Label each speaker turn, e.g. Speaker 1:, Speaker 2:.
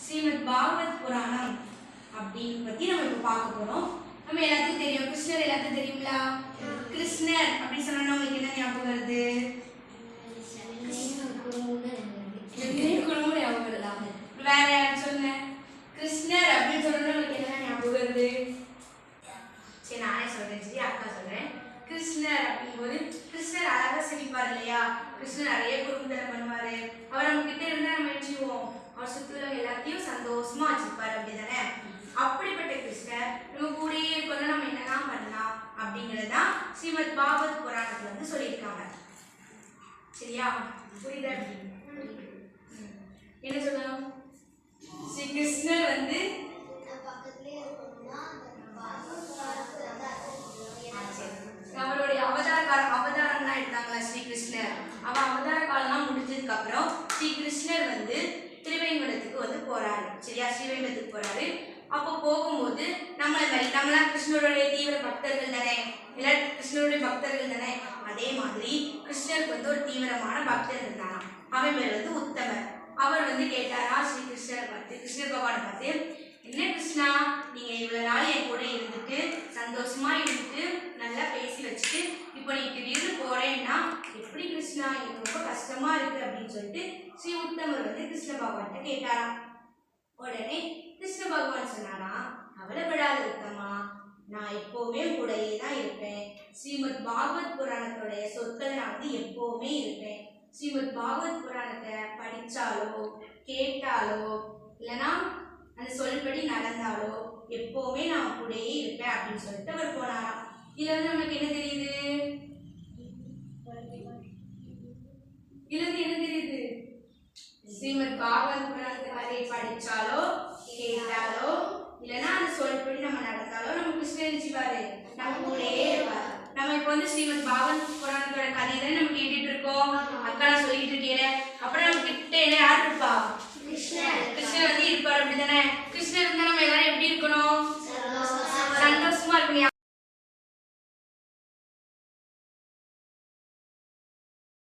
Speaker 1: ஸ்ரீமத் பாகவத் புராணம் அப்படின்னு பத்தி நம்ம இப்ப பார்க்க போறோம். நம்ம எல்லாத்துக்கும் தெரியும், கிருஷ்ணர் எல்லாத்துக்கும் தெரியுங்களா? கிருஷ்ணர் அப்படி சொன்னா உங்களுக்கு என்ன ஞாபகம் வருது? குடும்பம் ஞாபகம் வருதா? வேற யாரும் சொல்லுங்க. கிருஷ்ணர் அப்படின்னு சொன்னா உங்களுக்கு என்ன ஞாபகம் வருது? சரி, நானே சொல்றேன். சரி, அக்கா சொல்றேன். கிருஷ்ணர் அப்படிங்கும்போது கிருஷ்ணர் அழகா சிரிப்பார் இல்லையா? கிருஷ்ணர் நிறைய குறும்புத்தனம் பண்ணுவாரு. அவர் நம்ம கிட்ட இருந்தா நம்ம நினைச்சுவோம் அவர் சுற்றுலா எல்லாத்தையும் சந்தோஷமா வச்சிருப்பாரு, அப்படிதானே? அப்படிப்பட்ட கிருஷ்ணர் நம்ம கூடயே இருக்கணும், நம்ம என்னெல்லாம் பண்ணலாம் அப்படிங்கறதுதான் ஸ்ரீமத் பாகவத் புராணத்துல வந்து சொல்லியிருக்காங்க. சரியா? புரியுதா? என்ன சொல்லணும்? ஸ்ரீ கிருஷ்ணர் வந்து அவருடைய அவதாரம் தான் எடுத்தாங்களா ஸ்ரீகிருஷ்ணர். அவதார காலம் முடிஞ்சதுக்கு அப்புறம் ஸ்ரீகிருஷ்ணர் வந்து திருவேங்கடத்துக்கு வந்து போறாரு. சரியா? ஸ்ரீவேங்கடத்துக்கு போறாரு. அப்போ போகும்போது நம்மளாம் கிருஷ்ணருடைய தீவிர பக்தர்கள் தானே, எல்லாரும் கிருஷ்ணருடைய பக்தர்கள் தானே. அதே மாதிரி கிருஷ்ணருக்கு வந்து ஒரு தீவிரமான பக்தர் இருந்தாராம். அவன் பேர் வந்து உத்தமர். அவர் வந்து கேட்டாரா ஸ்ரீகிருஷ்ணர் பார்த்து, கிருஷ்ணர் பகவானை பார்த்து, என்ன கிருஷ்ணா, நீங்க இவ்வளவு நாள் என் கூட இருந்துட்டு சந்தோஷமா இருந்துட்டு நல்லா பேசி வச்சுட்டு இப்போ நீ திடீர்னு போறேன்னா எப்படி கிருஷ்ணா, எனக்கு ரொம்ப கஷ்டமா இருக்கு அப்படின்னு சொல்லிட்டு ஸ்ரீ உத்தமர் வந்து கிருஷ்ண பகவான்கிட்ட கேட்டாராம். உடனே கிருஷ்ண பகவான் சொன்னாராம், கவலைப்படாத உத்தமா, நான் எப்பவுமே கூடயே தான் இருப்பேன். ஸ்ரீமத் பாகவத் புராணத்தோடைய சொற்களை நான் வந்து எப்பவுமே இருப்பேன். ஸ்ரீமத் பாகவத் புராணத்தை படிச்சாலோ கேட்டாலோ இல்லைன்னா அந்த சொல்படி நடந்தாலோ எப்பவுமே நான் கூடயே இருப்பேன் அப்படின்னு சொல்லிட்டு அவர் போனாராம். இதுல வந்து நமக்கு என்ன தெரியுது? இதுல வந்து என்ன தெரியுது? ஸ்ரீமத் பாகவத் புராணத்தை கதையை படிச்சாலோ கேட்டாலோ இல்லைன்னா அந்த சொல்படி நம்ம நடந்தாலோ நம்ம கிருஷ்ணர் நினைச்சுப்பாரு, நம்ம கூடயே இருப்பாரு. நம்ம இப்ப வந்து ஸ்ரீமத் பாகவத் புராணத்தோட கதையை தான் நம்ம கேட்டுட்டு இருக்கோம். அக்கா சொல்லிட்டு இருக்கேன். அப்ப